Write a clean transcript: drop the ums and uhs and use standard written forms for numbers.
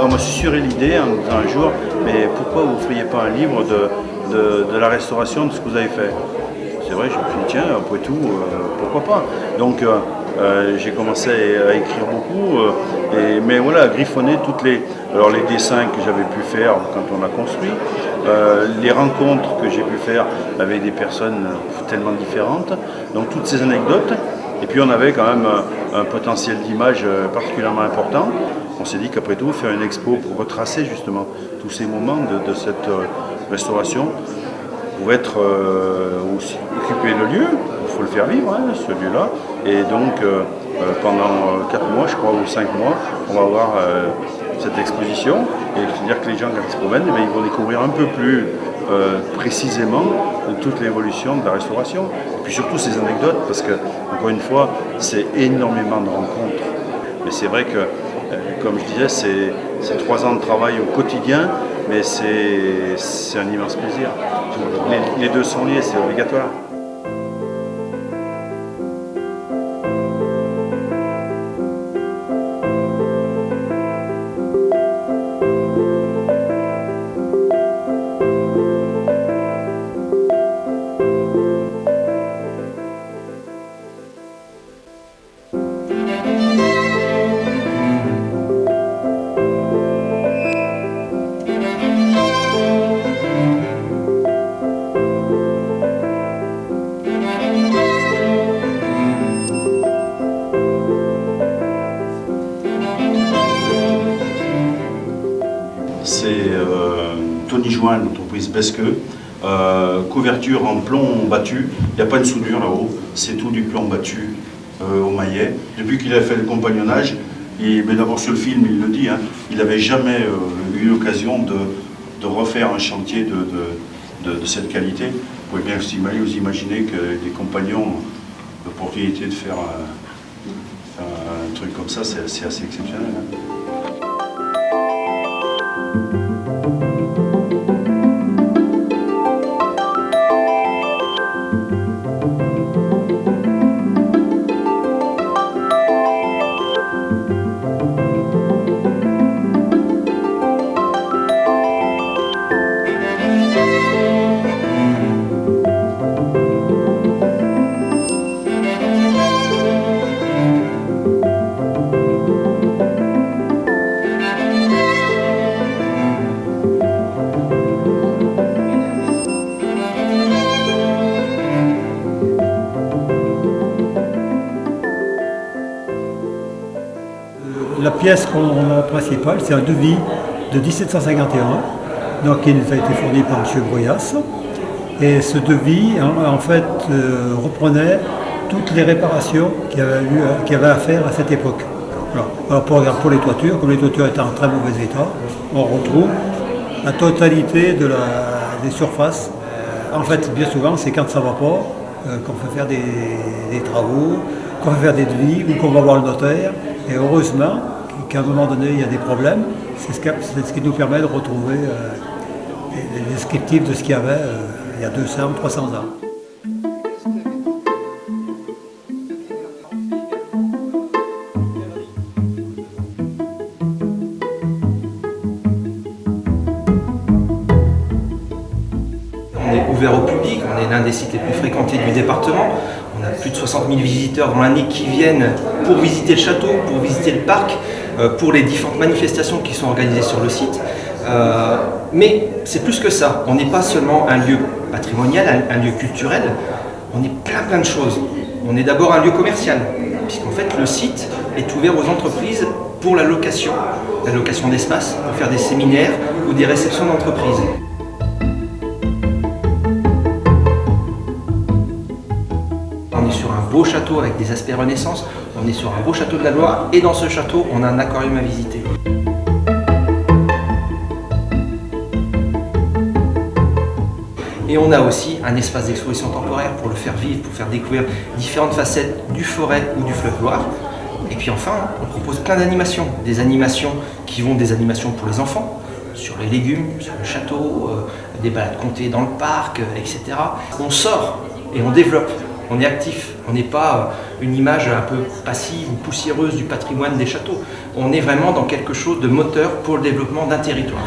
On m'a susurré l'idée un jour, mais pourquoi vous ne feriez pas un livre de la restauration de ce que vous avez fait? C'est vrai, je me suis dit, tiens, après tout, pourquoi pas? Donc j'ai commencé à écrire beaucoup, mais voilà, à griffonner les dessins que j'avais pu faire quand on a construit, les rencontres que j'ai pu faire avec des personnes tellement différentes, donc toutes ces anecdotes. Et puis on avait quand même un potentiel d'image particulièrement important. On s'est dit qu'après tout, faire une expo pour retracer justement tous ces moments de cette restauration pouvait être aussi occuper le lieu, il faut le faire vivre, hein, ce lieu-là. Et donc pendant 4 mois, je crois, ou 5 mois, on va avoir cette exposition. Et c'est-à-dire que les gens, quand ils se promènent, ils vont découvrir un peu plus précisément toute l'évolution de la restauration. Et puis surtout ces anecdotes, parce que, encore une fois, c'est énormément de rencontres. Mais c'est vrai que, comme je disais, c'est 3 ans de travail au quotidien, mais c'est un immense plaisir. Les deux sont liés, c'est obligatoire. C'est Tony Join, l'entreprise Besqueux. Couverture en plomb battu, il n'y a pas de soudure là-haut, c'est tout du plomb battu au maillet. Depuis qu'il a fait le compagnonnage, mais d'abord sur le film il le dit, hein, il n'avait jamais eu l'occasion de refaire un chantier de cette qualité. Vous pouvez bien vous imaginer que des compagnons ont l'opportunité de faire un truc comme ça, c'est assez exceptionnel. Hein. La pièce principale, c'est un devis de 1751, donc qui nous a été fourni par M. Bruyas. Et ce devis, en fait, reprenait toutes les réparations qu'il y avait à faire à cette époque. Alors pour les toitures, comme les toitures étaient en très mauvais état, on retrouve la totalité des surfaces. En fait, bien souvent, c'est quand ça ne va pas qu'on fait faire des travaux, qu'on fait faire des devis ou qu'on va voir le notaire. Et heureusement qu'à un moment donné, il y a des problèmes. C'est ce qui nous permet de retrouver les descriptifs de ce qu'il y avait il y a 200, 300 ans. On est ouvert au public, on est l'un des sites les plus fréquentés du département. On a plus de 60 000 visiteurs dans l'année qui viennent pour visiter le château, pour visiter le parc, pour les différentes manifestations qui sont organisées sur le site. Mais c'est plus que ça. On n'est pas seulement un lieu patrimonial, un lieu culturel. On est plein de choses. On est d'abord un lieu commercial, puisqu'en fait le site est ouvert aux entreprises pour la location d'espace, pour faire des séminaires ou des réceptions d'entreprises. On est sur un beau château avec des aspects Renaissance, on est sur un beau château de la Loire et dans ce château on a un aquarium à visiter. Et on a aussi un espace d'exposition temporaire pour le faire vivre, pour faire découvrir différentes facettes du Forêt ou du fleuve Loire. Et puis enfin, on propose plein d'animations. Des animations qui vont des animations pour les enfants, sur les légumes, sur le château, des balades comptées dans le parc, etc. On sort et on développe, on est actif. On n'est pas une image un peu passive ou poussiéreuse du patrimoine des châteaux. On est vraiment dans quelque chose de moteur pour le développement d'un territoire.